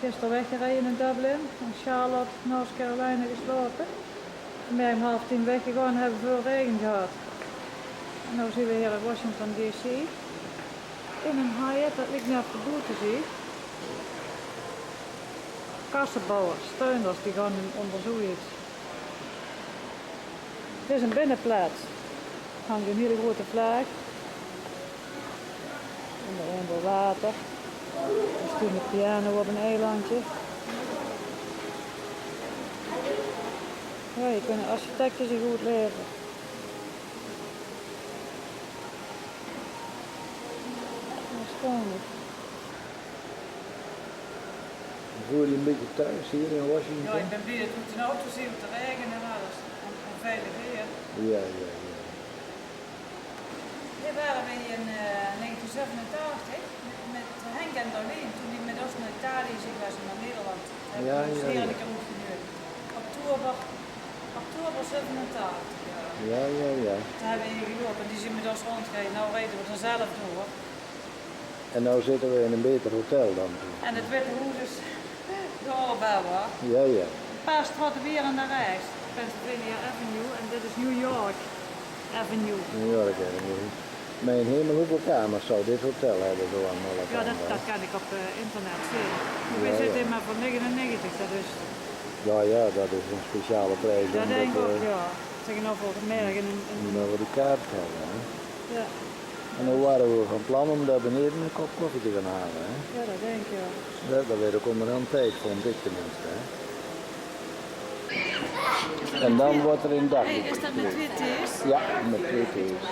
gisteren weggereden in Dublin. In Charlotte, North Carolina gesloten. Vanmiddag om 9:30 weggegaan en hebben veel regen gehad. En nu zien we hier in Washington DC. In een Hyatt, dat ligt net op de boete zie. Kassenbouwers, steuners, die gaan onder zoiets. Dit is een binnenplaats. Er hangt een hele grote vlag. En daaronder water. Er staat een piano op een eilandje. Ja, je kunt architecten zich goed leven. Waarschijnlijk. Voel je een beetje thuis hier in Washington? Ja, ik ben blij. Het moet een auto zien op de wegen en alles. En veilig weer. Ja. Hier waren we in 1987 met Henk en Darlene, toen die met ons naar Italië zich was naar Nederland. Ja. Heerlijke route geduurd. Oktober 87. Ja. Toen hebben we hier gelopen en die zijn met ons rondgereden. Nou rijden we er zelf door. En nu zitten we in een beter hotel dan. En het Witte Hoes is doorbouwen. Ja. Een paar straten weer aan de reis. Pennsylvania Avenue en dit is New York Avenue. New York Avenue. Mijn hemel, hoeveel kamers zou dit hotel hebben zo aan alle Ja, kanten? dat kan ik op internet zien. Wij zitten hier maar voor 99, dat is... Ja, dat is een speciale prijs. Dat denk ik ook, ja. Tegenover merken in... Dat we de kaart hebben, hè? Ja. En dan waren we van plan om daar beneden een kop koffie te gaan halen, hè? Ja, dat denk ik, ja. Dat werd ook onderhand tijd, vond ik tenminste, hè? En dan wordt er in dak. Hey, is dat met 2 thees? Ja, met 2 thees.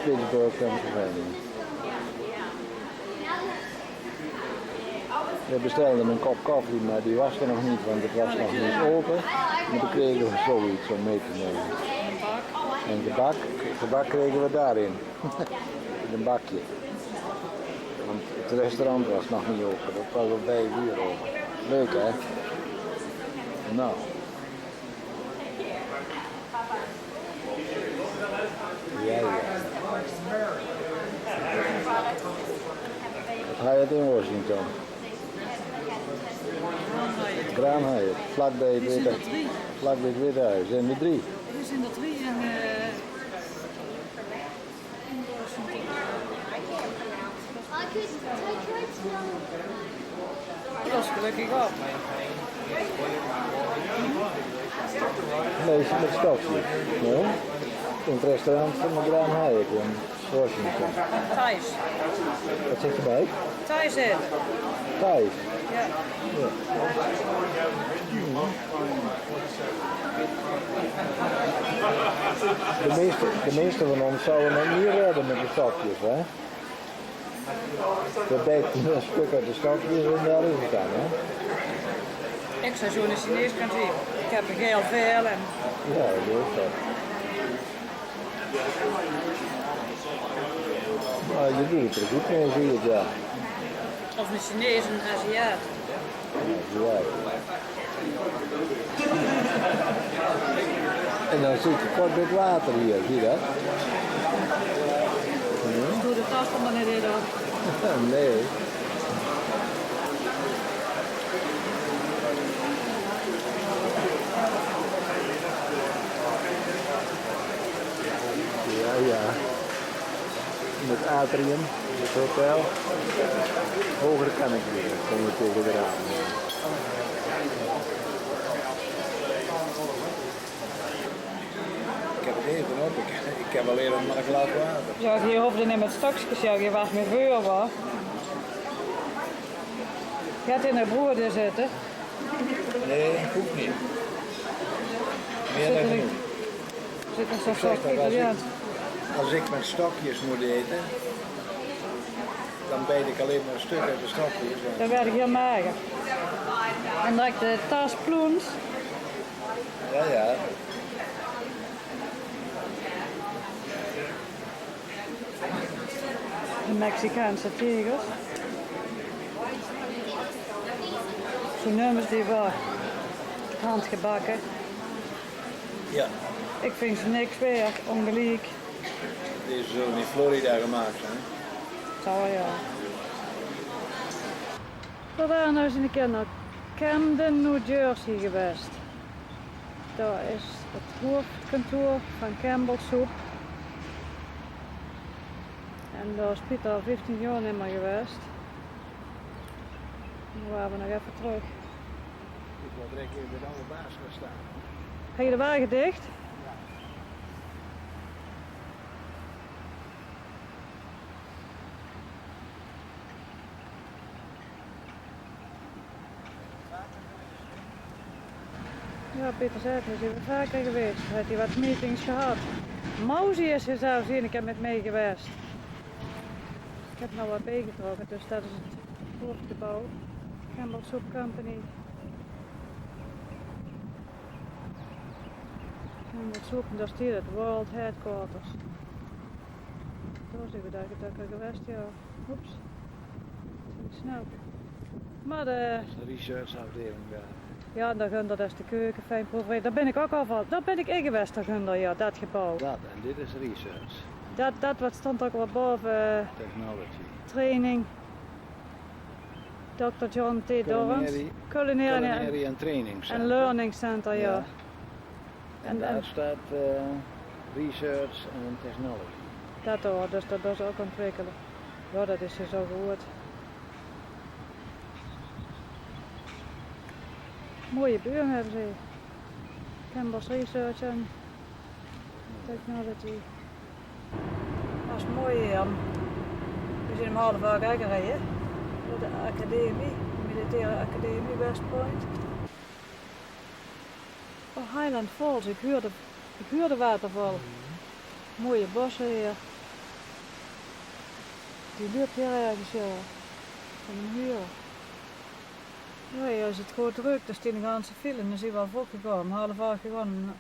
Pittsburgh, Pennsylvania. We bestelden een kop koffie, maar die was er nog niet, want het was nog niet open. Maar toen kregen we zoiets om mee te nemen. En gebak kregen we daarin. In een bakje. Want het restaurant was nog niet open, dat was al 5 uur open. Leuk hè? Nou. Ja. Hyatt in Washington. Grand Hyatt, vlakbij het Witte Huis. En de 3. Er zijn er 3 in dat is gelukkig ook. Nee, met stokjes. Nee? In het restaurant van de Grand Hyatt in Washington. Thijs. Wat zit erbij? Thijs eten. Thijs. Ja. De meeste van ons zouden het niet redden met de stokjes, hè? We bijten een stuk uit de stokjes en daar is het dan, hè? Ik zou zo'n Chinees kan zien. Ik heb er heel veel en... Ja, dat is dat. Maar je doet het er goed mee, zie je het, ja. Of een Chinees en een Aziat. Ja. En dan zit je kort met water hier, zie je dat? Doe de tas er maar niet in op. Nee. Ja. Met atrium, het hotel. Hoger kan ik niet, kom je tegen de raam. Ik heb het even op, ik heb alleen nog maar een glas water. Ja, je hoeft er niet met stokjes, ja, je wacht met vuur hoor. Gaat in de broer zitten? Nee, hoeft niet. Meer dan genoeg. Zit er zo'n soort Italiaans. Als ik met stokjes moet eten, dan bijt ik alleen maar een stuk uit de stokjes. Dan werd ik heel mager. En dat ik de tas ploens. Ja. De Mexicaanse tigers. Zo'n nummers die wel handgebakken. Ja. Ik vind ze niks weer, ongelijk. Deze zullen in Florida gemaakt zijn. Zou ja. We waren nou eens een keer naar Camden, New Jersey geweest. Daar is het hoofdkantoor van Campbell Soup. En daar is Pieter al 15 jaar niet meer geweest. Nu waren we nog even terug. Ik wil direct even bij de oude baas gaan staan. Heb je de wagen dicht? Ja, Pieter zei het, hij is hier vaker geweest. Hij heeft hier wat meetings gehad. Mauzi is er zelfs een keer met mee geweest. Ik heb nou wat bijgetrokken, dus dat is het hoofdgebouw. Campbell Soup Company. Campbell Soup, daar is hier het World Headquarters. Daar zien we dat ik geweest, ja. Oeps. Dat is snel. Maar de researchafdeling daar. ja, daar gaan dat is de keuken, fijn proeverij. Daar ben ik ook al van. Daar ben ik in geweest, daar gaan ja, dat gebouw. Dat, en dit is research. Dat wat stond ook wat boven. Technology. Training. Dr. John T. Dorrance. Culinary en training center. en Learning Center, ja. Ja. En daar staat research en technology. Dat hoor, dus dat is ook ontwikkelen. Ja, dat is zo goed. Mooie buren hebben ze. Campbell's Research en Technology. Dat is mooi hier. We zijn om half uur gereden. Door de academie, de militaire academie West Point. Oh, Highland Falls, ik huur de waterval. Mooie bossen hier. Die loopt hier ergens ja. Van een huur. Ja, als het goed druk, dan staan de ganse file, dan zijn we al voorgekomen, half uur gegaan.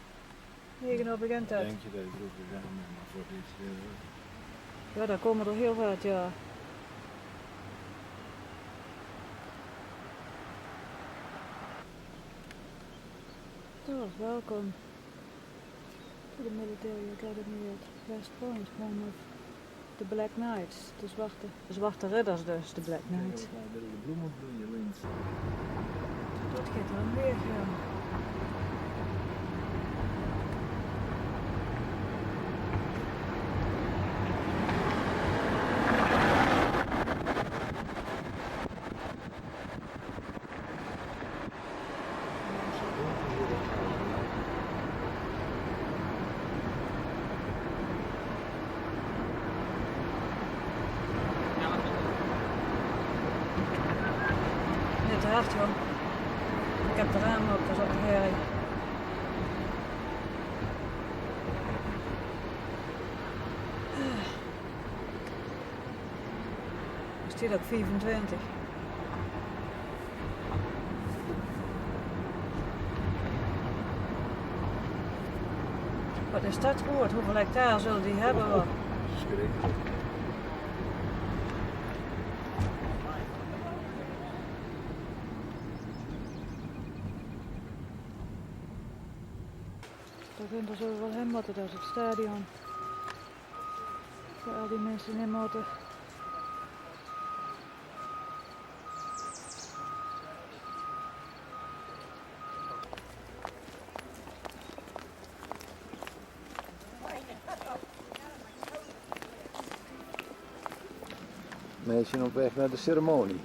9 uur begint het. Denk je dat ik vroeg gegaan ben, maar voor dit Ja, daar komen er heel wat, ja. Zo, welkom. To the Military Academy at West Point, home of the Black Knights, de zwarte ridders dus, de Black Knights. de bloemen bloeien links. Dat gaat er een weg, ja. Net te hard, joh. Ik heb de ramen op, dat is ook de herrie. Er staat ook 25. Wat is dat goed? Hoeveel hectare zullen die hebben? Wel? Schrik. Daar kunnen er zo wel heen moeten, dat is het stadion. Voor al die mensen in moeten. Mensen op weg naar de ceremonie.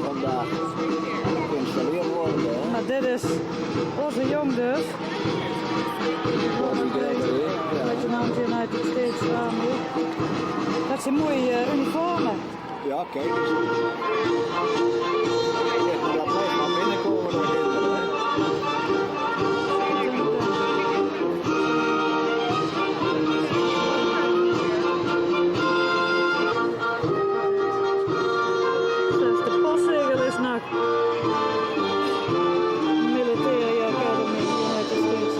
vandaag geïnstalleerd worden. Hè? Maar dit is onze jong dus. Met een aantal United States Army. Dat zijn mooie uniformen. Ja, kijk eens. Ja, dat blijft maar binnenkomen door kinderen. Hè? Dus de postzegel is nog Military Academy United States.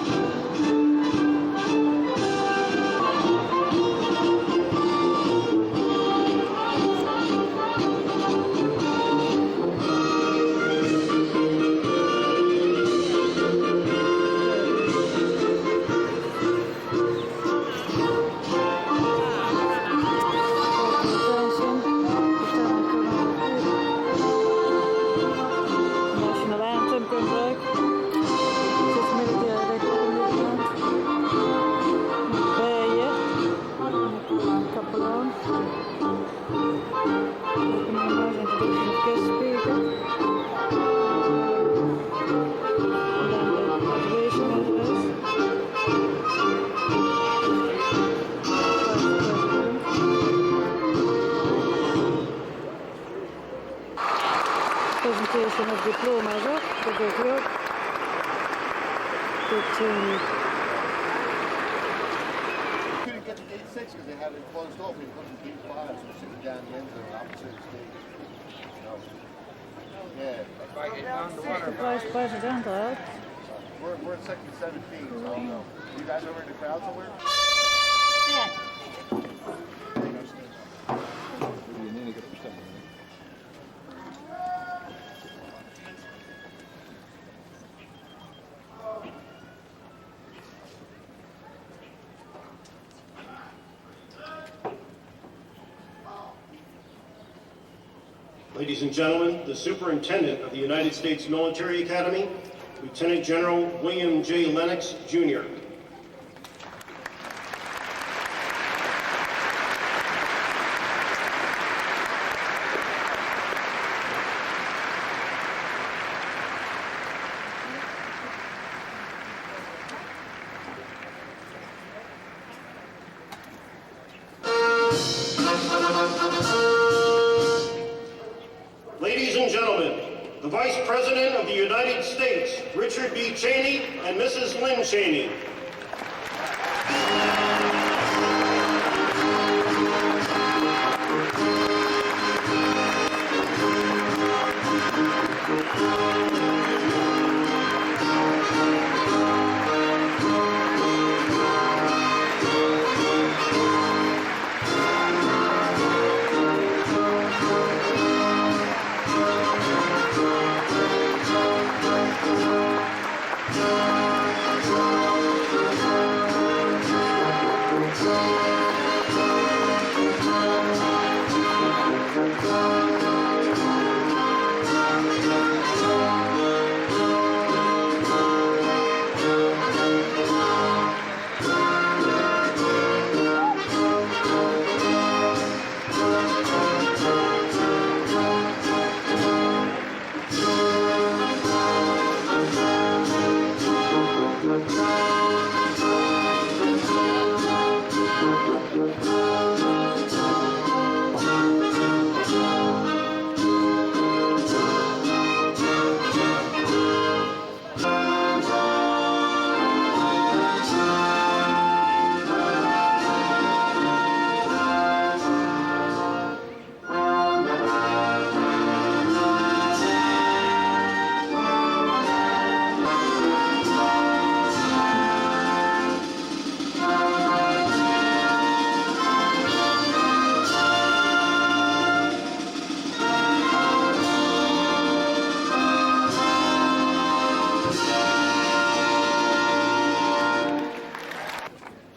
Presentation of diplomas ook, dat doe ik ook. Dick Cheney. Couldn't get the gate 6 because they had it closed off. We couldn't keep fires, so sitting down the end of the opposite stage. Yeah. The Vice President out. We're at second 17, so I don't know. You guys over in the crowd somewhere? Ladies and gentlemen, the Superintendent of the United States Military Academy, Lieutenant General William J. Lennox, Jr. Ladies and gentlemen, the Vice President of the United States, Richard B. Cheney, and Mrs. Lynn Cheney.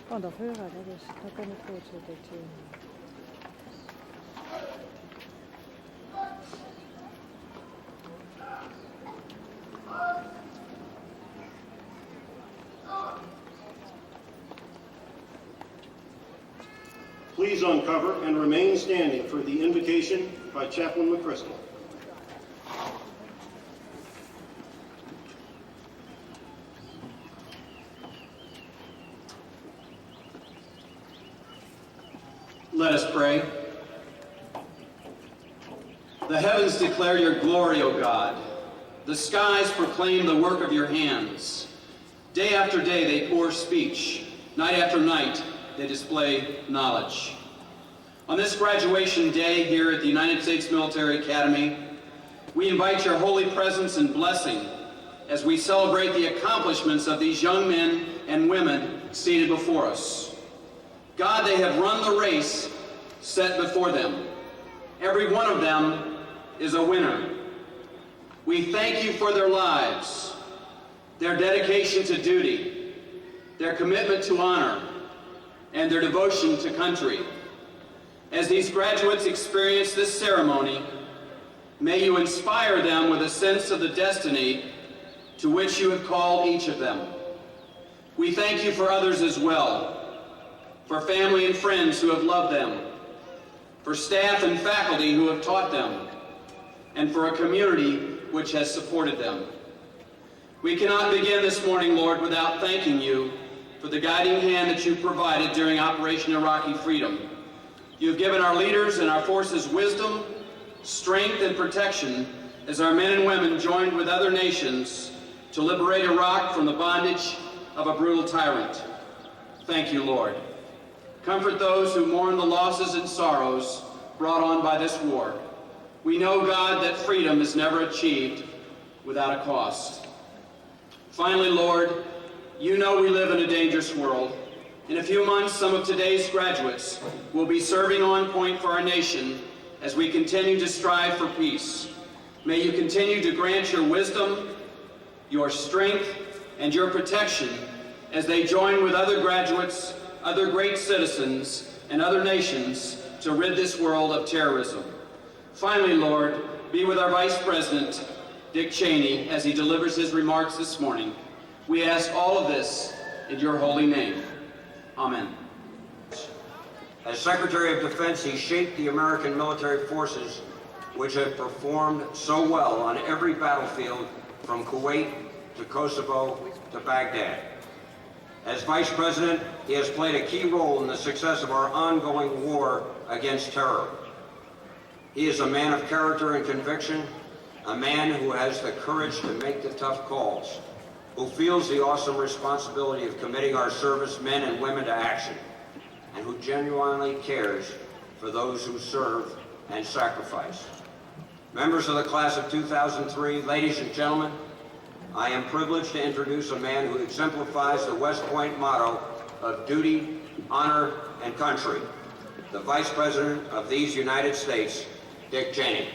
Oh, dat hören, dat kan ik goed zo dit zien. Please uncover and remain standing for the invocation by Chaplain McChrystal. Let us pray. The heavens declare your glory, O God. The skies proclaim the work of your hands. Day after day they pour speech. Night after night they display knowledge. On this graduation day here at the United States Military Academy, we invite your holy presence and blessing as we celebrate the accomplishments of these young men and women seated before us. God, they have run the race set before them. Every one of them is a winner. We thank you for their lives, their dedication to duty, their commitment to honor, and their devotion to country. As these graduates experience this ceremony, may you inspire them with a sense of the destiny to which you have called each of them. We thank you for others as well, for family and friends who have loved them, for staff and faculty who have taught them, and for a community which has supported them. We cannot begin this morning, Lord, without thanking you for the guiding hand that you provided during Operation Iraqi Freedom. You have given our leaders and our forces wisdom, strength, and protection as our men and women joined with other nations to liberate Iraq from the bondage of a brutal tyrant. Thank you, Lord. Comfort those who mourn the losses and sorrows brought on by this war. We know, God, that freedom is never achieved without a cost. Finally, Lord, you know we live in a dangerous world. In a few months, some of today's graduates will be serving on point for our nation as we continue to strive for peace. May you continue to grant your wisdom, your strength, and your protection as they join with other graduates, other great citizens, and other nations to rid this world of terrorism. Finally, Lord, be with our Vice President, Dick Cheney, as he delivers his remarks this morning. We ask all of this in your holy name. Amen. As Secretary of Defense, he shaped the American military forces, which have performed so well on every battlefield from Kuwait to Kosovo to Baghdad. As Vice President, he has played a key role in the success of our ongoing war against terror. He is a man of character and conviction, a man who has the courage to make the tough calls, who feels the awesome responsibility of committing our servicemen and women to action, and who genuinely cares for those who serve and sacrifice. Members of the class of 2003, ladies and gentlemen, I am privileged to introduce a man who exemplifies the West Point motto of duty, honor, and country, the Vice President of these United States, Dick Cheney.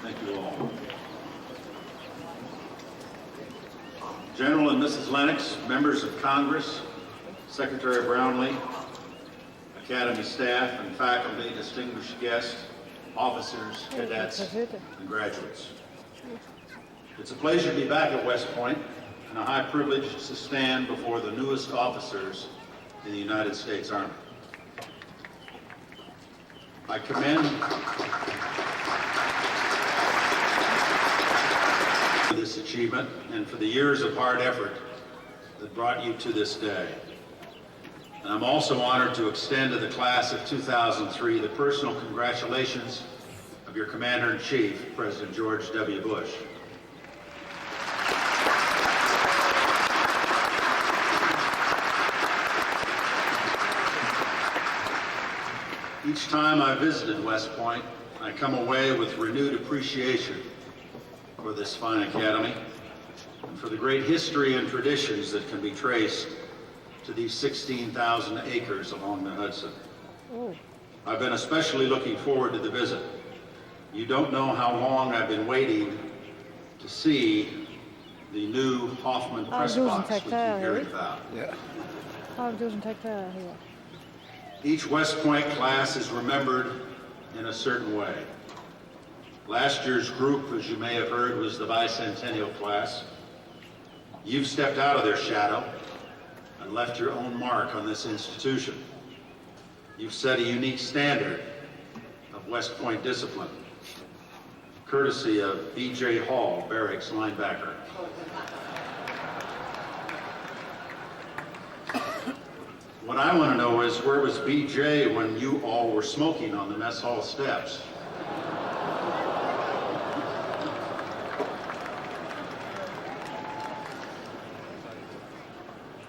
Thank you all. General and Mrs. Lennox, members of Congress, Secretary Brownlee, Academy staff and faculty, distinguished guests, officers, cadets, and graduates. It's a pleasure to be back at West Point and a high privilege to stand before the newest officers in the United States Army. I commend this achievement and for the years of hard effort that brought you to this day. And I'm also honored to extend to the class of 2003 the personal congratulations of your Commander-in-Chief, President George W. Bush. Each time I visited West Point, I come away with renewed appreciation for this fine academy and for the great history and traditions that can be traced to these 16,000 acres along the Hudson. I've been especially looking forward to the visit. You don't know how long I've been waiting to see the new Hoffman press box which you hear about. Each West Point class is remembered in a certain way. Last year's group, as you may have heard, was the bicentennial class. You've stepped out of their shadow and left your own mark on this institution. You've set a unique standard of West Point discipline. courtesy of B.J. Hall, Barracks linebacker. What I want to know is, where was B.J. when you all were smoking on the mess hall steps?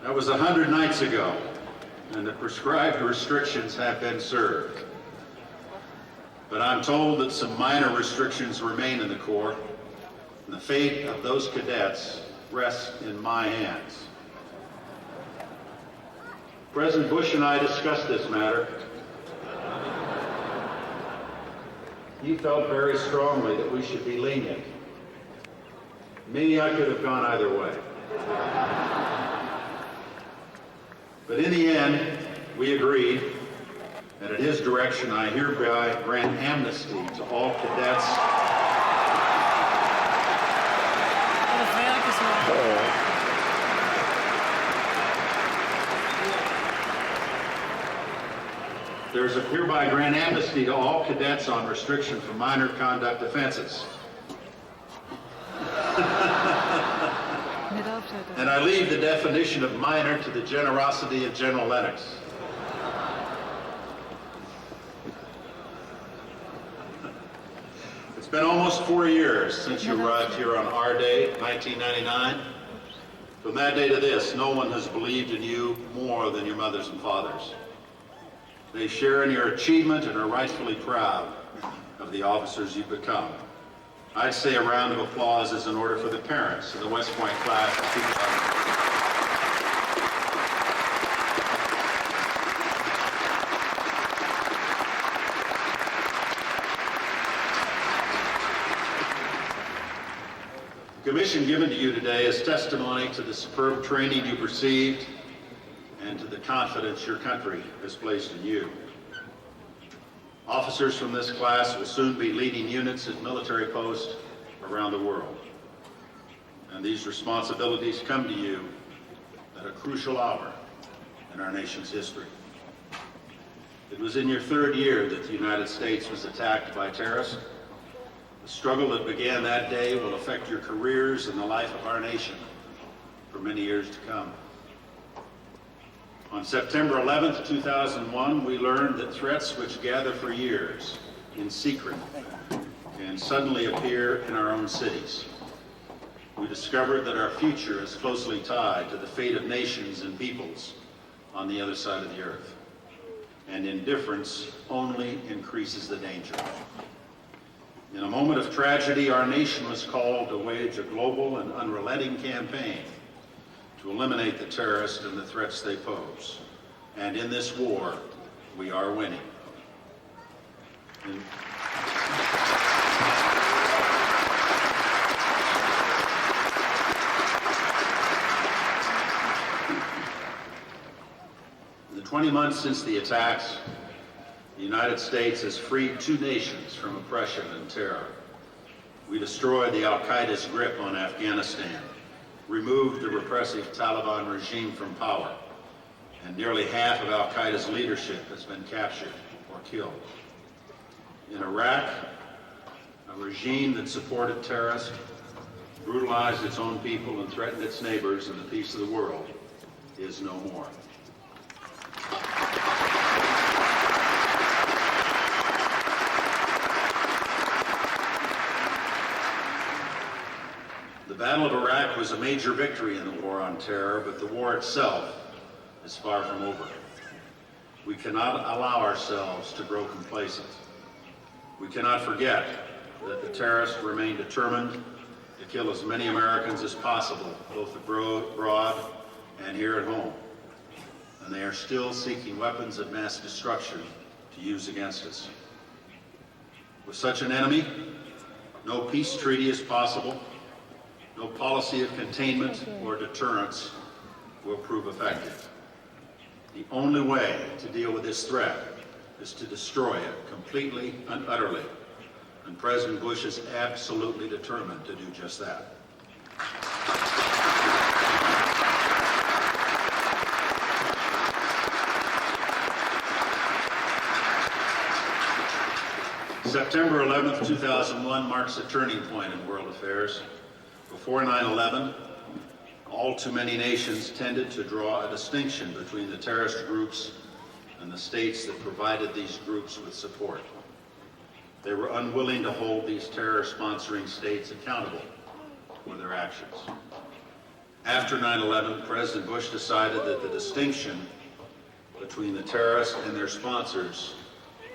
That was 100 nights ago, and the prescribed restrictions have been served. But I'm told that some minor restrictions remain in the Corps, and the fate of those cadets rests in my hands. President Bush and I discussed this matter. He felt very strongly that we should be lenient. Me, I could have gone either way. But in the end, we agreed, and at his direction, I hereby grant amnesty to all cadets There's a hereby grant amnesty to all cadets on restriction for minor conduct offenses. And I leave the definition of minor to the generosity of General Lennox. It's been almost 4 years since you arrived here on our day, 1999. From that day to this, no one has believed in you more than your mothers and fathers. They share in your achievement and are rightfully proud of the officers you've become. I'd say a round of applause is in order for the parents of the West Point class of 2000. The commission given to you today is testimony to the superb training you've received and to the confidence your country has placed in you. Officers from this class will soon be leading units at military posts around the world. And these responsibilities come to you at a crucial hour in our nation's history. It was in your third year that the United States was attacked by terrorists. The struggle that began that day will affect your careers and the life of our nation for many years to come. On September 11th, 2001, we learned that threats which gather for years in secret can suddenly appear in our own cities. We discovered that our future is closely tied to the fate of nations and peoples on the other side of the earth. And indifference only increases the danger. In a moment of tragedy, our nation was called to wage a global and unrelenting campaign to eliminate the terrorists and the threats they pose. And in this war, we are winning. In the 20 months since the attacks, the United States has freed 2 nations from oppression and terror. We destroyed the Al-Qaeda's grip on Afghanistan, removed the repressive Taliban regime from power, and nearly half of Al-Qaeda's leadership has been captured or killed. In Iraq, a regime that supported terrorists, brutalized its own people, and threatened its neighbors and the peace of the world is no more. The Battle of Iraq was a major victory in the war on terror, but the war itself is far from over. We cannot allow ourselves to grow complacent. We cannot forget that the terrorists remain determined to kill as many Americans as possible, both abroad and here at home. And they are still seeking weapons of mass destruction to use against us. With such an enemy, no peace treaty is possible. No policy of containment or deterrence will prove effective. The only way to deal with this threat is to destroy it completely and utterly. And President Bush is absolutely determined to do just that. September 11th, 2001 marks a turning point in world affairs. Before 9/11, all too many nations tended to draw a distinction between the terrorist groups and the states that provided these groups with support. They were unwilling to hold these terror-sponsoring states accountable for their actions. After 9/11, President Bush decided that the distinction between the terrorists and their sponsors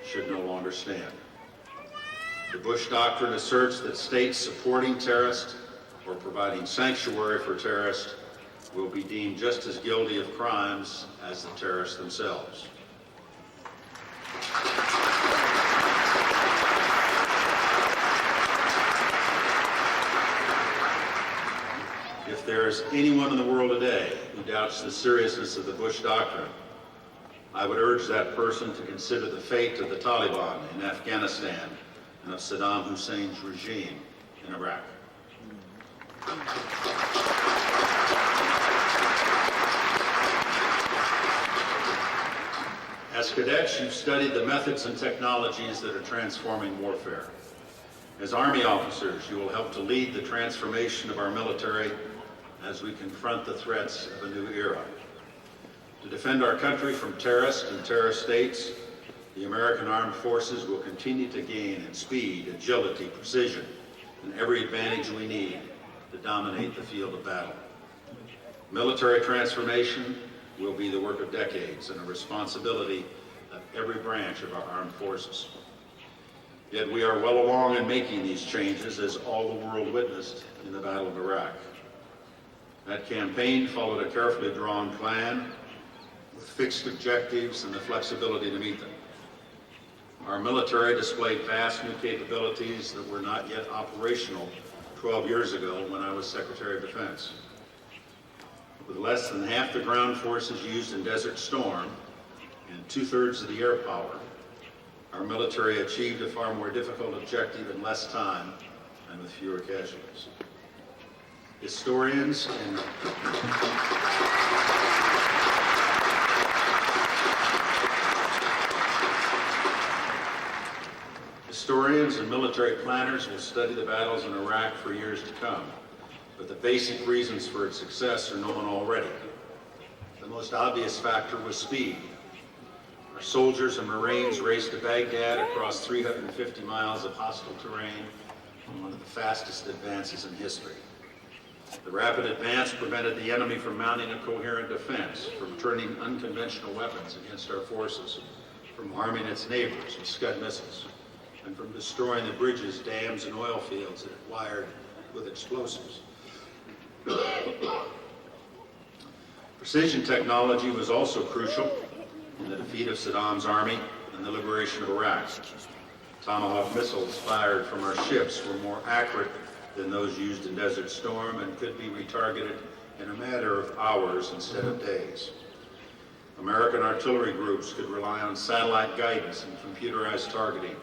should no longer stand. The Bush Doctrine asserts that states supporting terrorists or providing sanctuary for terrorists will be deemed just as guilty of crimes as the terrorists themselves. If there is anyone in the world today who doubts the seriousness of the Bush Doctrine, I would urge that person to consider the fate of the Taliban in Afghanistan and of Saddam Hussein's regime in Iraq. As cadets, you've studied the methods and technologies that are transforming warfare. As Army officers, you will help to lead the transformation of our military as we confront the threats of a new era. To defend our country from terrorists and terrorist states, the American Armed Forces will continue to gain in speed, agility, precision, and every advantage we need to dominate the field of battle. Military transformation will be the work of decades and a responsibility of every branch of our armed forces. Yet we are well along in making these changes, as all the world witnessed in the Battle of Iraq. That campaign followed a carefully drawn plan with fixed objectives and the flexibility to meet them. Our military displayed vast new capabilities that were not yet operational 12 years ago when I was Secretary of Defense. With less than half the ground forces used in Desert Storm and 2/3 of the air power, our military achieved a far more difficult objective in less time and with fewer casualties. Historians and military planners will study the battles in Iraq for years to come, but the basic reasons for its success are known already. The most obvious factor was speed. Our soldiers and Marines raced to Baghdad across 350 miles of hostile terrain in one of the fastest advances in history. The rapid advance prevented the enemy from mounting a coherent defense, from turning unconventional weapons against our forces, from arming its neighbors with Scud missiles, and from destroying the bridges, dams, and oil fields that it wired with explosives. Precision technology was also crucial in the defeat of Saddam's army and the liberation of Iraq. Tomahawk missiles fired from our ships were more accurate than those used in Desert Storm and could be retargeted in a matter of hours instead of days. American artillery groups could rely on satellite guidance and computerized targeting.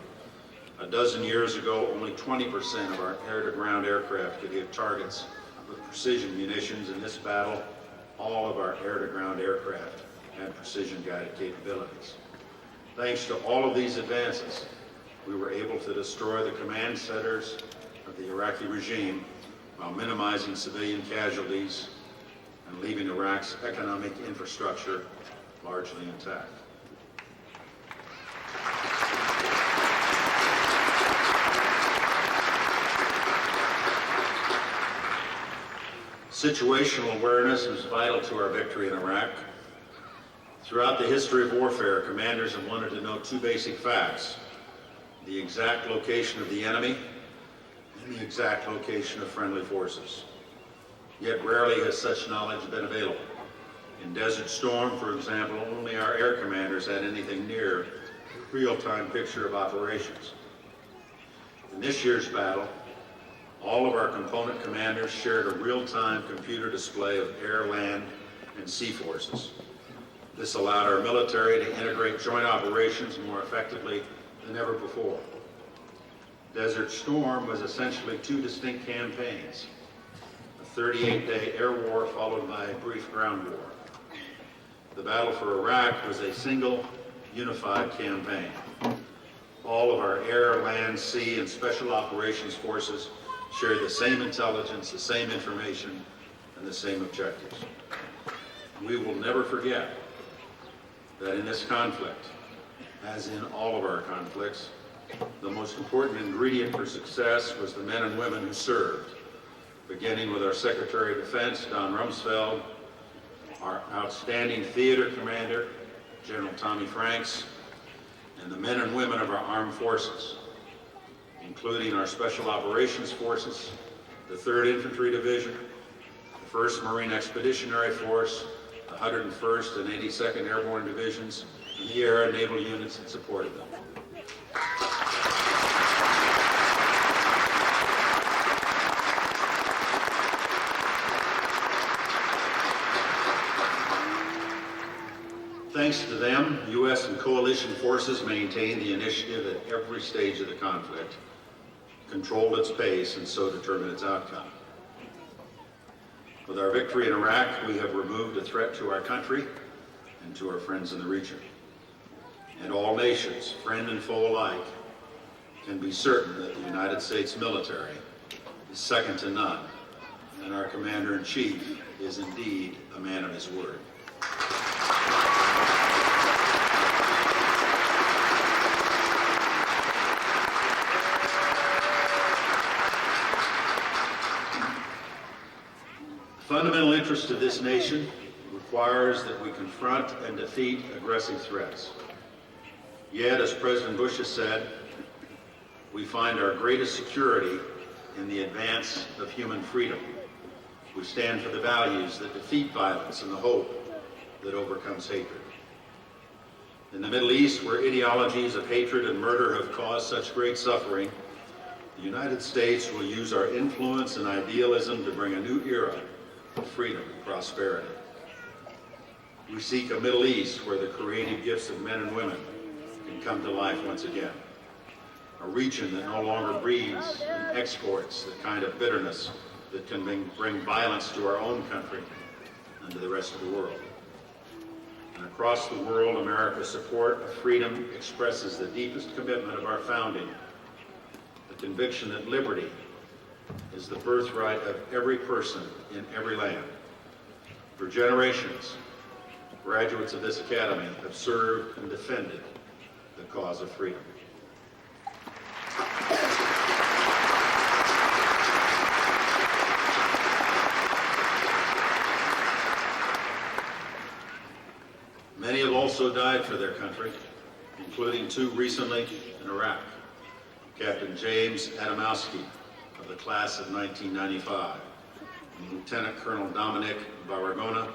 A dozen years ago, only 20% of our air-to-ground aircraft could hit targets with precision munitions. In this battle, all of our air-to-ground aircraft had precision-guided capabilities. Thanks to all of these advances, we were able to destroy the command centers of the Iraqi regime while minimizing civilian casualties and leaving Iraq's economic infrastructure largely intact. Situational awareness is vital to our victory in Iraq. Throughout the history of warfare, commanders have wanted to know two basic facts: the exact location of the enemy and the exact location of friendly forces. Yet rarely has such knowledge been available. In Desert Storm, for example, only our air commanders had anything near a real-time picture of operations. In this year's battle, all of our component commanders shared a real-time computer display of air, land, and sea forces. This allowed our military to integrate joint operations more effectively than ever before. Desert Storm was essentially two distinct campaigns: a 38-day air war followed by a brief ground war. The battle for Iraq was a single, unified campaign. all of our air, land, sea, and special operations forces share the same intelligence, the same information, and the same objectives. We will never forget that in this conflict, as in all of our conflicts, the most important ingredient for success was the men and women who served, beginning with our Secretary of Defense, Don Rumsfeld, our outstanding theater commander, General Tommy Franks, and the men and women of our armed forces, including our Special Operations Forces, the 3rd Infantry Division, the 1st Marine Expeditionary Force, the 101st and 82nd Airborne Divisions, and the air and naval units that supported them. Thanks to them, U.S. and coalition forces maintained the initiative at every stage of the conflict, controlled its pace, and so determined its outcome. With our victory in Iraq, we have removed a threat to our country and to our friends in the region. And all nations, friend and foe alike, can be certain that the United States military is second to none, and our Commander-in-Chief is indeed a man of his word. The fundamental interest of this nation requires that we confront and defeat aggressive threats. Yet, as President Bush has said, we find our greatest security in the advance of human freedom. We stand for the values that defeat violence and the hope that overcomes hatred. In the Middle East, where ideologies of hatred and murder have caused such great suffering, the United States will use our influence and idealism to bring a new era of freedom and prosperity. We seek a Middle East where the creative gifts of men and women can come to life once again. A region that no longer breeds and exports the kind of bitterness that can bring violence to our own country and to the rest of the world. And across the world, America's support of freedom expresses the deepest commitment of our founding, the conviction that liberty is the birthright of every person in every land. For generations, graduates of this academy have served and defended the cause of freedom. Many have also died for their country, including 2 recently in Iraq. Captain James Adamowski of the class of 1995, and Lieutenant Colonel Dominic Barragona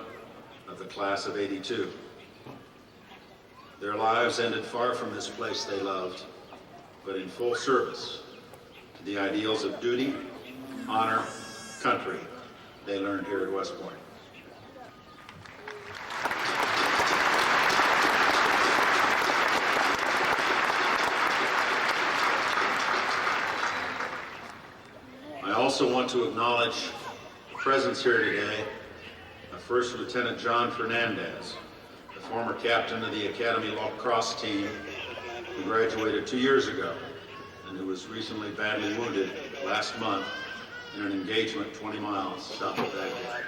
of the class of '82. Their lives ended far from this place they loved, but in full service to the ideals of duty, honor, country they learned here at West Point. I also want to acknowledge the presence here today of First Lieutenant John Fernandez, the former captain of the Academy lacrosse team who graduated 2 years ago and who was recently badly wounded last month in an engagement 20 miles south of Baghdad.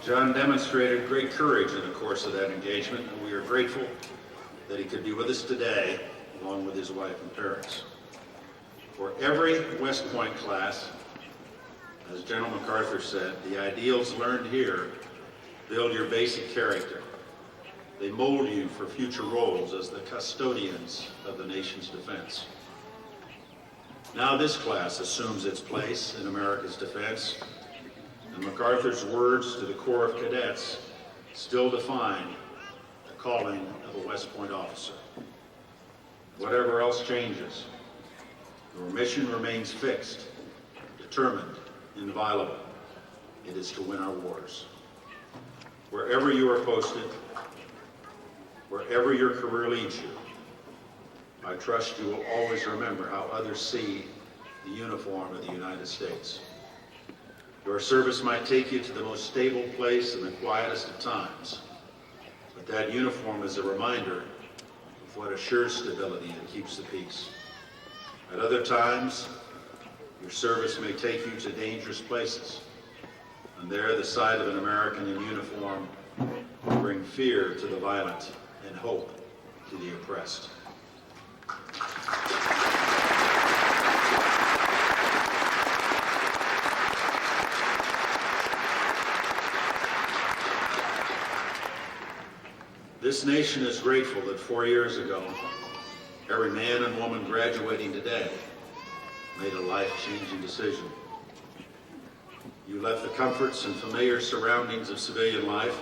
John demonstrated great courage in the course of that engagement, and we are grateful that he could be with us today, along with his wife and parents. For every West Point class, as General MacArthur said, the ideals learned here build your basic character. They mold you for future roles as the custodians of the nation's defense. Now this class assumes its place in America's defense, and MacArthur's words to the Corps of Cadets still define the calling of a West Point officer. Whatever else changes, your mission remains fixed, determined, inviolable. It is to win our wars. Wherever you are posted, wherever your career leads you, I trust you will always remember how others see the uniform of the United States. Your service might take you to the most stable place in the quietest of times, but that uniform is a reminder of what assures stability and keeps the peace. At other times, your service may take you to dangerous places, and there the sight of an American in uniform will bring fear to the violent and hope to the oppressed. This nation is grateful that 4 years ago, every man and woman graduating today made a life-changing decision. You left the comforts and familiar surroundings of civilian life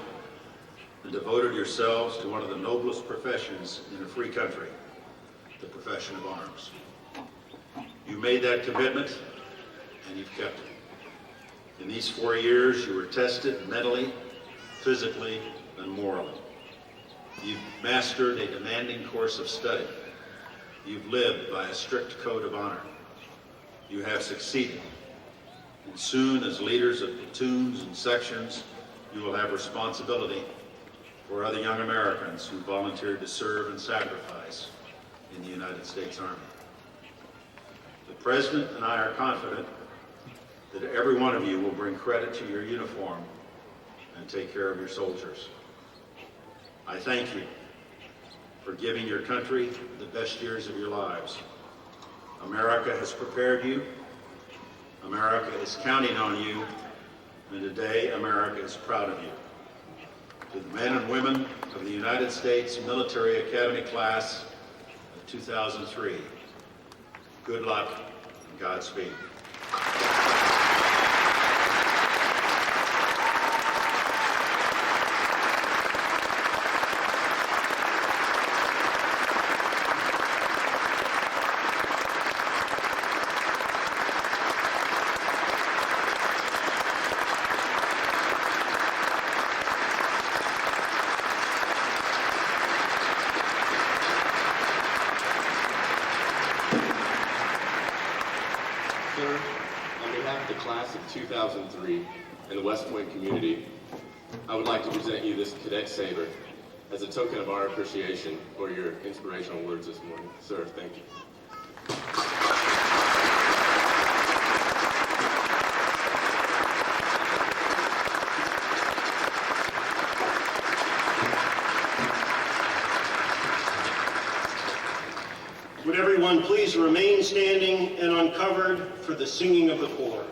and devoted yourselves to one of the noblest professions in a free country, the profession of arms. You made that commitment, and you've kept it. In these 4 years, you were tested mentally, physically, and morally. You've mastered a demanding course of study. You've lived by a strict code of honor. You have succeeded. And soon, as leaders of platoons and sections, you will have responsibility for other young Americans who volunteered to serve and sacrifice in the United States Army. The President and I are confident that every one of you will bring credit to your uniform and take care of your soldiers. I thank you for giving your country the best years of your lives. America has prepared you. America is counting on you. And today, America is proud of you. To the men and women of the United States Military Academy Class of 2003, good luck and Godspeed. Sir, on behalf of the class of 2003 and the West Point community, I would like to present you this cadet saber as a token of our appreciation for your inspirational words this morning. Sir, thank you. Would everyone please remain standing and uncovered for the singing of the corps?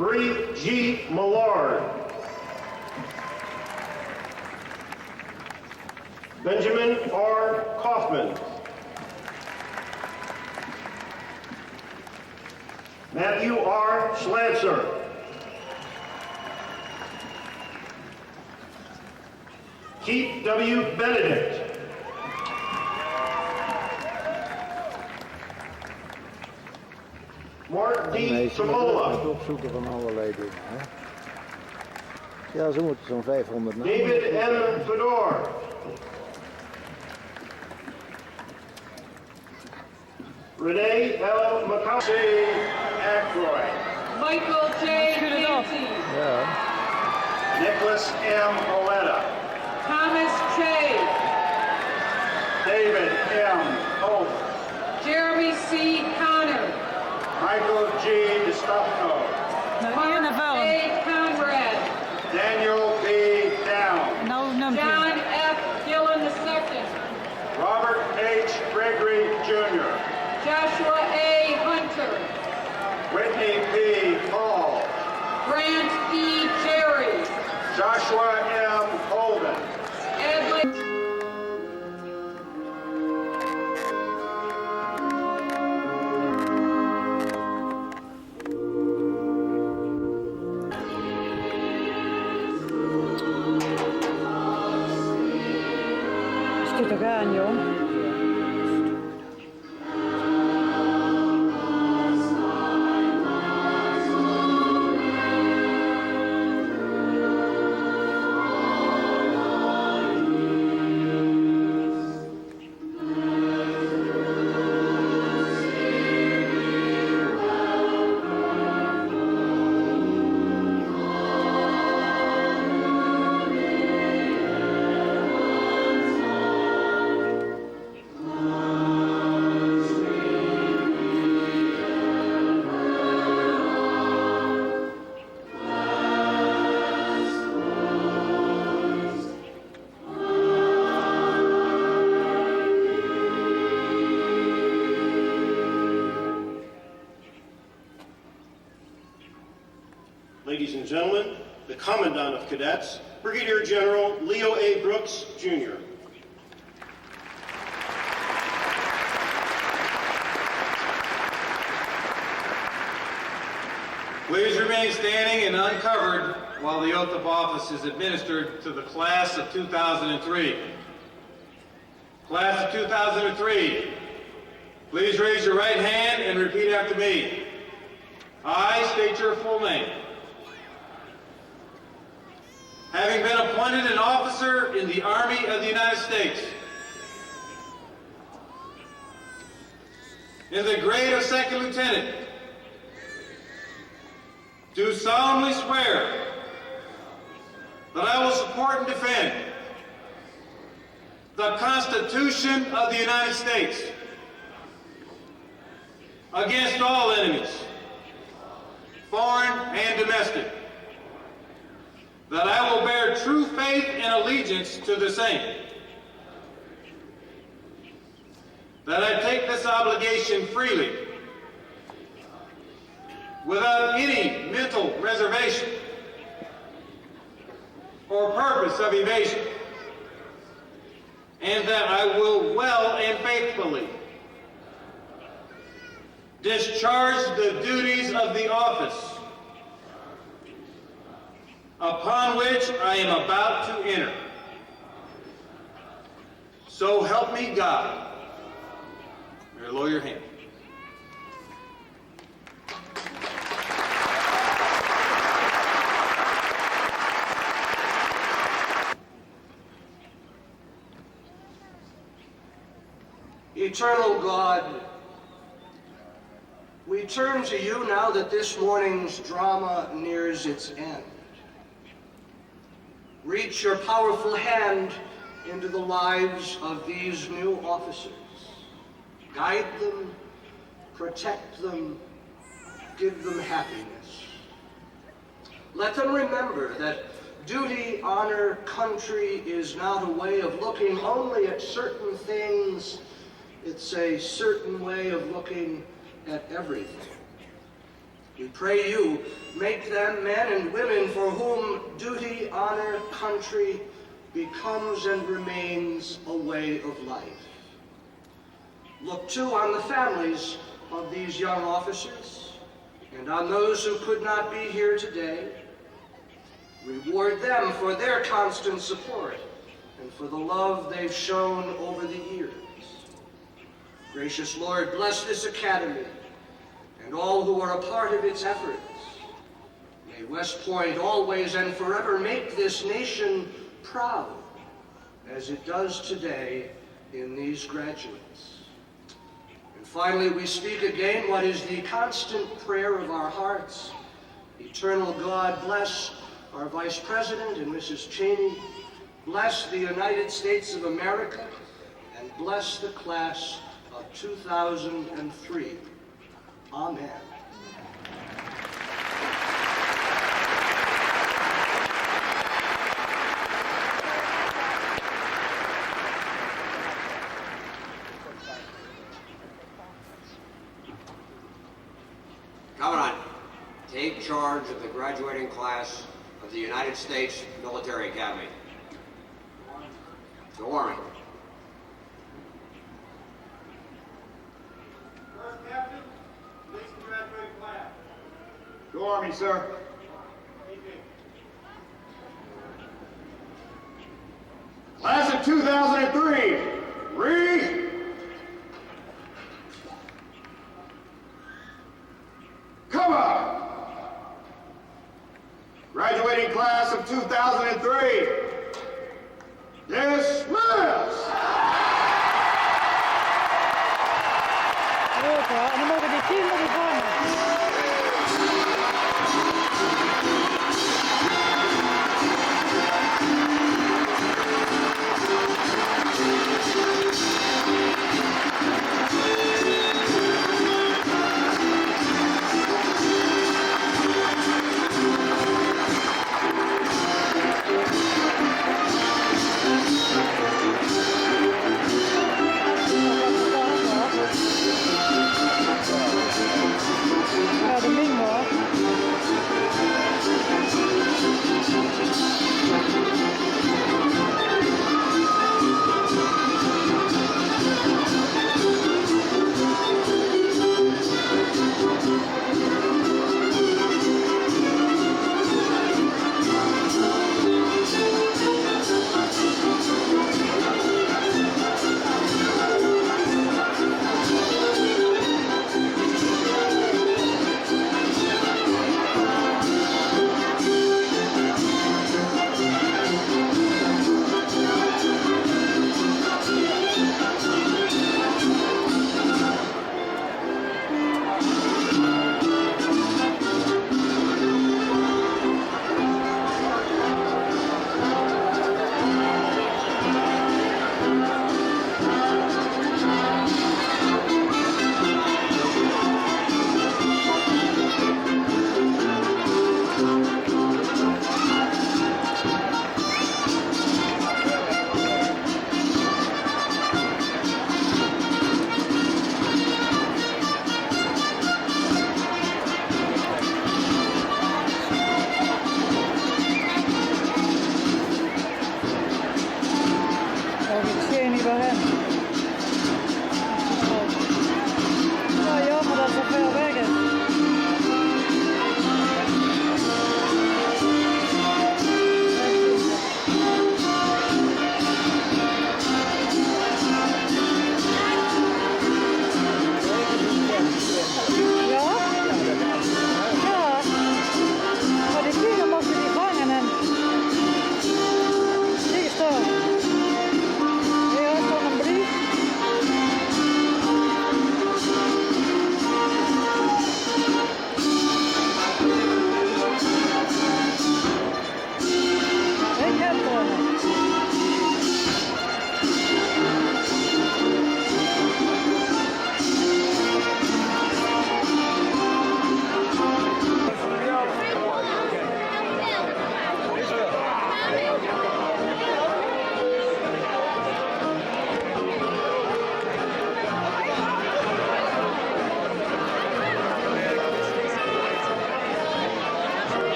Bree G. Millard. Benjamin R. Kaufman. Matthew R. Schlanzer. Keith W. Benedict. Mark D. Tremola. Het opzoeken van allerlei dingen. Hè? Ja, ze moeten zo'n 500 namen. David M. Fedor. Renee L. McCoskey. Ackroyd. Michael J. Casey. Ja. Nicholas M. Oletta. Thomas J. David M. Oak. Jeremy C. Connor. Michael G. DeStefano. Nou, hier naar Mark voren. A. Conrad. Daniel B. Down. Nou, neemt u. John F. Gillen II. Robert H. Gregory Jr. Joshua A. Hunter. Whitney P. Paul. Grant E. Jerry. Joshua M. Holden. Edley. Is dit toch aan, jong? Ladies and gentlemen, the Commandant of Cadets, Brigadier General Leo A. Brooks, Jr. Please remain standing and uncovered while the oath of office is administered to the class of 2003. Class of 2003, please raise your right hand and repeat after me. I state your full name. Having been appointed an officer in the Army of the United States, in the grade of second lieutenant, do solemnly swear that I will support and defend the Constitution of the United States against all enemies, foreign and domestic, that I will bear true faith and allegiance to the same, that I take this obligation freely, without any mental reservation or purpose of evasion, and that I will well and faithfully discharge the duties of the office upon which I am about to enter. So help me God. May I lower your hand. Eternal God, we turn to you now that this morning's drama nears its end. Reach your powerful hand into the lives of these new officers. Guide them, protect them, give them happiness. Let them remember that duty, honor, country is not a way of looking only at certain things. It's a certain way of looking at everything. We pray you make them men and women for whom duty, honor, country becomes and remains a way of life. Look too on the families of these young officers and on those who could not be here today. Reward them for their constant support and for the love they've shown over the years. Gracious Lord, bless this academy and all who are a part of its efforts. May West Point always and forever make this nation proud, as it does today in these graduates. And finally, we speak again what is the constant prayer of our hearts. Eternal God, bless our Vice President and Mrs. Cheney, bless the United States of America, and bless the class of 2003. Amen. Commandant, take charge of the graduating class of the United States Military Academy. Go Army. First Captain, next graduating class. Go Army, sir. Class of 2003, read. Come on. Graduating class of 2003, dismiss. Opa, en dan mogen die kinderen gaan.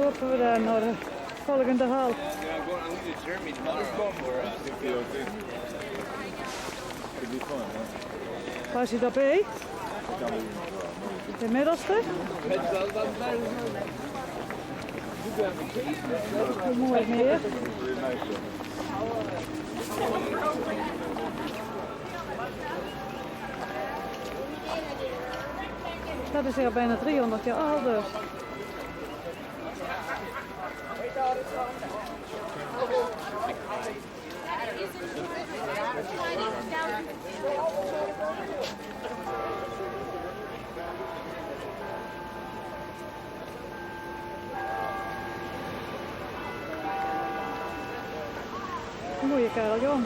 lopen we daar naar de volgende hal. Waar zit dat bij? De middelste? Mooi meer. Dat is hier bijna 300 jaar oud dus. Mooie kerel, jong.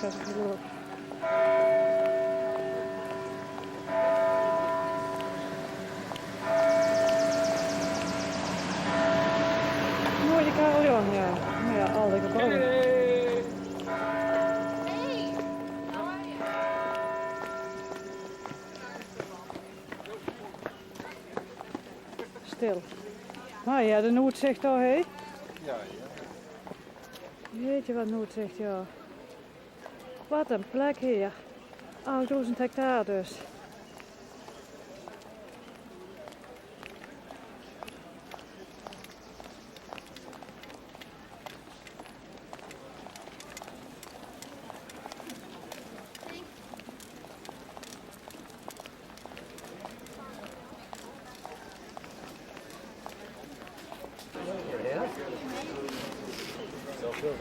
Dat is geloof. Mooie carillon, ja. Maar ja, al die gebouwen. Stil. Ah ja, de Noordzicht al, hé? Ja. Weet je wat Noordzicht, ja. Wat een plek hier. 8000 hectare dus.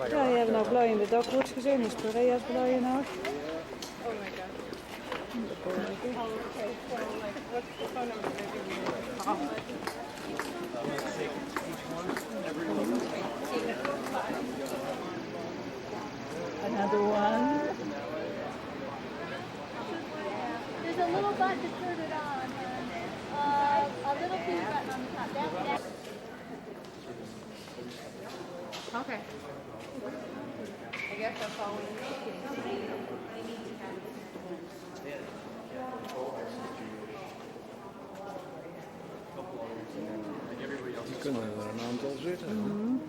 Ja, je hebt nou bloeiende dakgoeds gezien, is Korea's bloeien nog. Oh my god. Another one. There's a little button to turn it on. A little pink button on the top. That's Okay. I guess that's all we need. Die kunnen er een aantal zitten.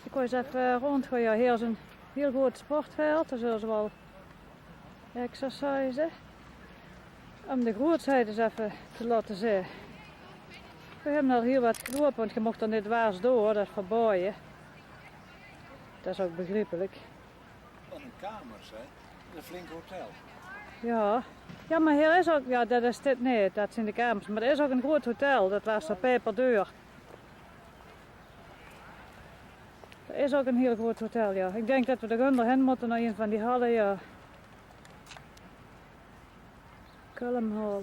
Ik wil eens even rondgooien. Hier is een heel groot sportveld. Daar zullen ze wel exercisen. Om de grootheid eens even te laten zien. We hebben al heel wat gelopen, want je mocht er niet dwars door, dat is verboden. Dat is ook begrijpelijk. Wat een kamers, hè? Een flink hotel. Ja. Ja, maar hier is ook, ja, dat is dit niet, dat zijn de kamers. Maar er is ook een groot hotel, dat was er peperdeur. Er is ook een heel groot hotel, ja. Ik denk dat we er onderheen moeten naar een van die hallen, ja. Cullum Hall,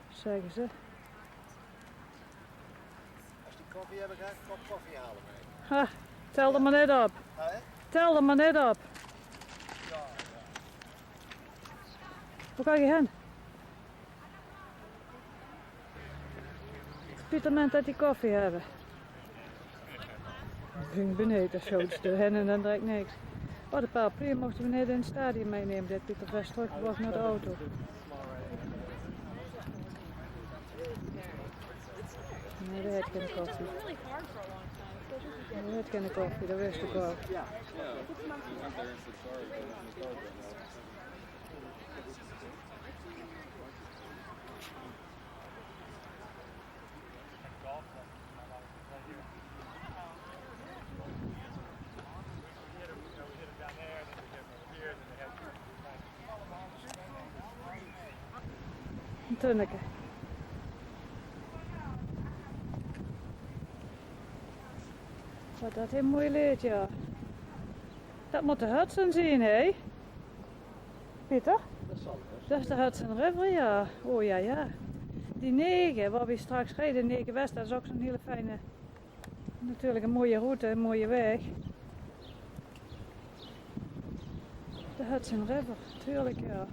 zeggen ze. Als die koffie hebben, ga ik een kop koffie halen mee. Ha, tel er maar net op. Tel er maar net op. Hoe ga je heen? Pieter meent dat die koffie hebben. Ik ging beneden, zo te hen en dan direct niks. Oh, de paraplu mochten we net in het stadion meenemen. Dit Pieter best teruggebracht naar de auto. Nee, dat heeft geen koffie. Dat heeft geen koffie, dat wist ik wel. tunneke. Wat dat een mooi leed, ja. Dat moet de Hudson zijn, hè? Pieter? Dat is de Hudson River, ja. Oh ja, ja. Die 9, waar we straks reden, 9 West, dat is ook zo'n hele fijne, natuurlijk een mooie route, een mooie weg. De Hudson River, tuurlijk, ja.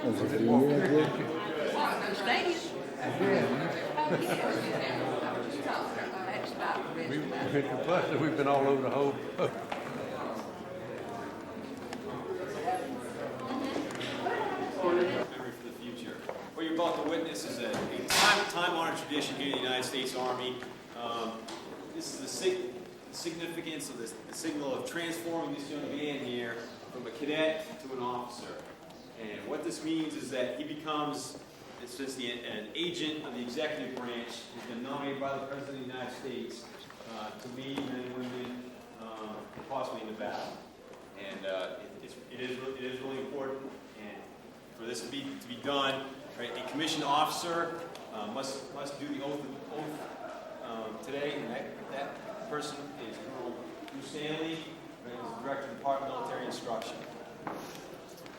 Onze vrienden natuurlijk. We've been all over the whole. Memory for the future. What you're about to witness is a time-honored tradition here in the United States Army. This is the significance of the signal of transforming this young man here from a cadet to an officer. And what this means is that he becomes an agent of the executive branch. He's been nominated by the President of the United States to lead men and women possibly in the battle. And it is really important. And for this to be done, right, a commissioned officer must do the oath today. And that person is Colonel Bruce Stanley, right, who's the Director of the Department of Military Instruction.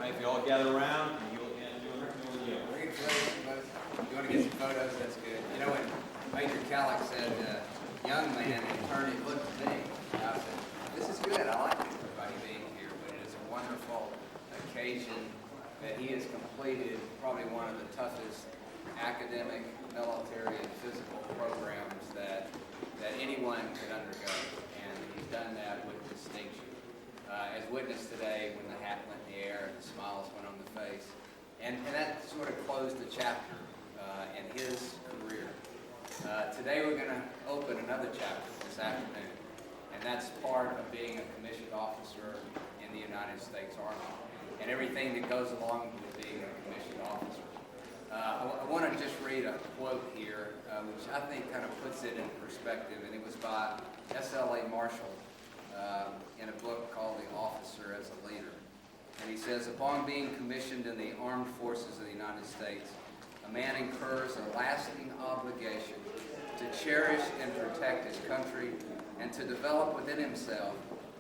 Right, if you all gather around, and you'll you want to get some photos? That's good. You know, when Major Calick said, young man, and turned and looked at me, I said, this is good. I like everybody being here, but it is a wonderful occasion that he has completed probably one of the toughest academic, military, and physical programs that anyone could undergo. And he's done that with distinction. As witnessed today when the hat went in the air and the smiles went on the face. And that sort of closed the chapter in his career. Today we're going to open another chapter this afternoon, and that's part of being a commissioned officer in the United States Army, and everything that goes along with being a commissioned officer. I want to just read a quote here, which I think kind of puts it in perspective, and it was by S.L.A. Marshall in a book called The Officer as a Leader. And he says, upon being commissioned in the armed forces of the United States, a man incurs a lasting obligation to cherish and protect his country and to develop within himself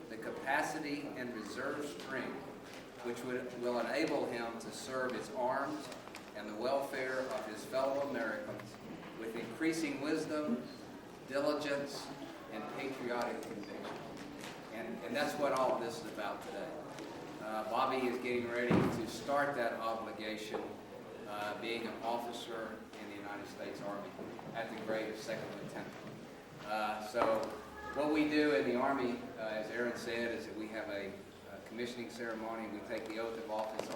the capacity and reserve strength which will enable him to serve his arms and the welfare of his fellow Americans with increasing wisdom, diligence, and patriotic conviction. And that's what all of this is about today. Bobby is getting ready to start that obligation being an officer in the United States Army at the grade of second lieutenant. So what we do in the Army, as Aaron said, is that we have a commissioning ceremony. We take the oath of office.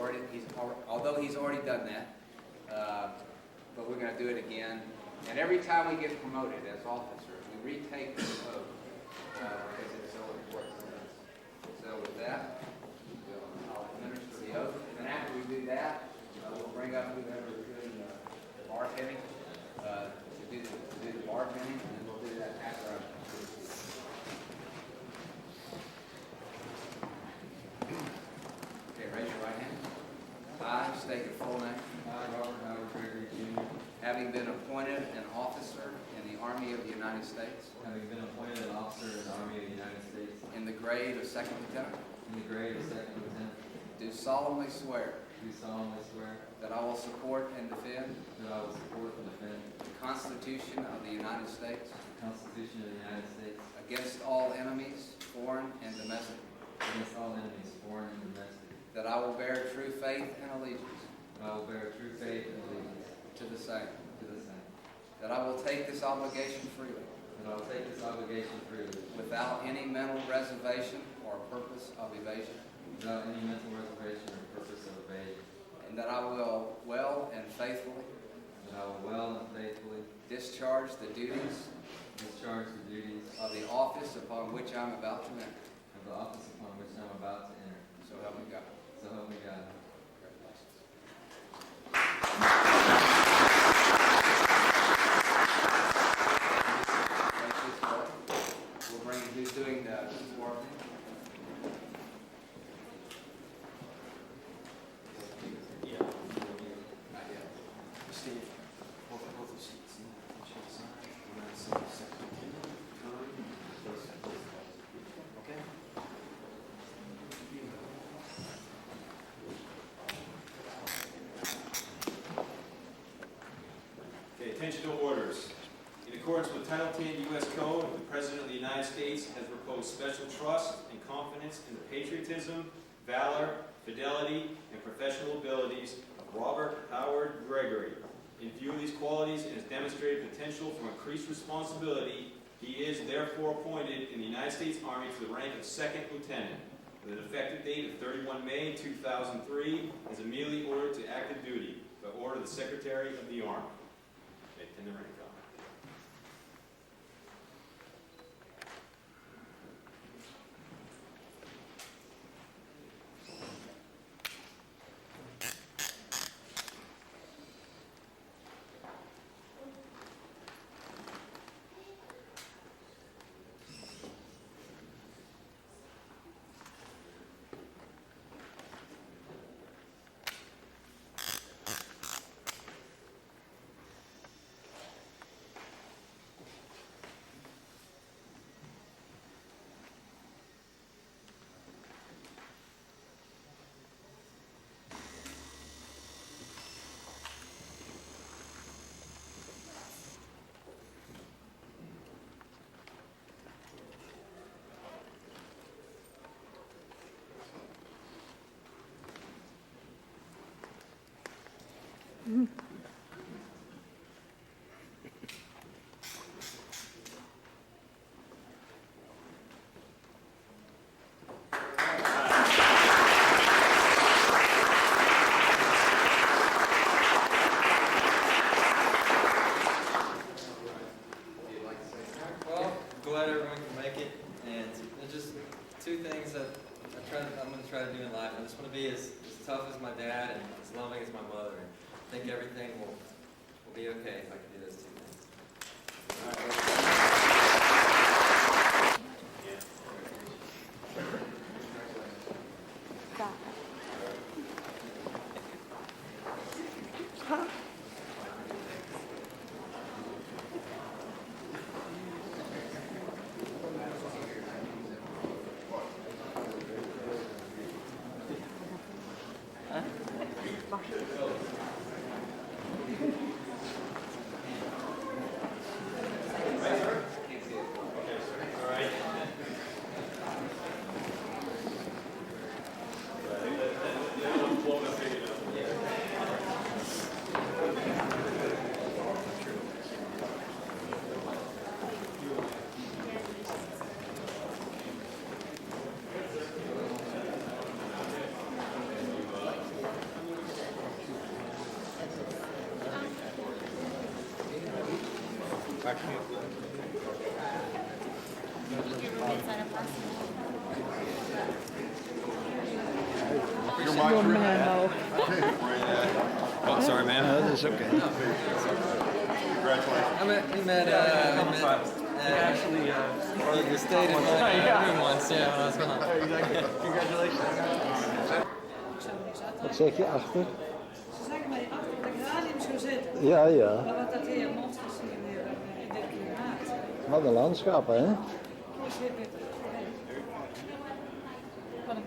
Although he's already done that, but we're going to do it again. And every time we get promoted as officers, we retake the oath because it's so important to us. So with that, I'll administer the oath. And then after we do that, we'll bring up whoever is doing the bartending to do the bartending, and then we'll do that after I Okay, raise your right hand. I state your full name. I, Robert Howard Gregory, Jr., having been appointed an officer in the Army of the United States. having been appointed an officer in the Army of the United States In the grade of second lieutenant. in the grade of second lieutenant, Do solemnly swear. do do solemnly swear that I will support and defend that I will support and defend the Constitution of the United States the Constitution of the United States against all enemies, foreign and domestic, against all enemies, foreign and domestic, that I will bear true faith and allegiance that I will bear true faith and allegiance to the same, to the same, that I will take this obligation freely that I will take this obligation freely without any mental reservation or purpose of evasion, without any mental reservation or purpose of evasion, and that I will well and faithfully that I will well and faithfully discharge the duties of the office upon which I'm about to enter. the office upon which I'm about to enter. So help me God. So help me God. We'll bring who's doing the work. Yeah. Not yet. Steve, both the seats. Okay. Okay, attention to orders. In accordance with Title 10 U.S. Code, the President of the United States has reposed special trust and confidence in the patriotism, valor, fidelity, and professional abilities of Robert Howard Gregory. In view of these qualities and his demonstrated potential for increased responsibility, he is therefore appointed in the United States Army to the rank of Second Lieutenant. With an effective date of 31 May 2003, is immediately ordered to active duty by order of the Secretary of the Army. Okay, pin the rank on. Well, glad everyone can make it, and there's just two things that I'm going to try to do in life. I just want to be as tough as my dad and as loving as my mother, and I think everything will be okay if I can do those two things. Oh, sorry, man. No, that's okay. We met actually, we stayed in my room once, yeah, when I was gone. Exactly. Congratulations. Wat zeg je achter? Ze zeggen maar achter de geranium zo zitten. Ja, ja. Maar wat dat hier monsters zien in dit klimaat. Wat een landschap, hè? Dat is weer beter. Van een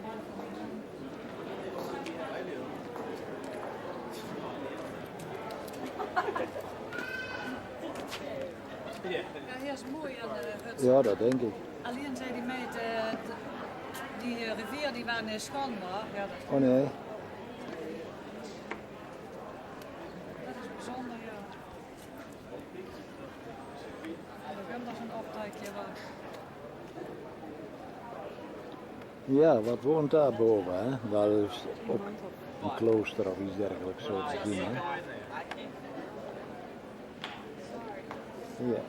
Ja, hier is mooi aan de Hudson. Ja, dat denk ik. Alleen zei die meid, die rivier die waar niet schoon was. Ja, dat Oh nee. is bijzonder, ja. En dan komt er zo'n optrekje waar. Ja, wat woont daar boven, hè? Daar is op een klooster of iets dergelijks zo te zien, hè? Ja.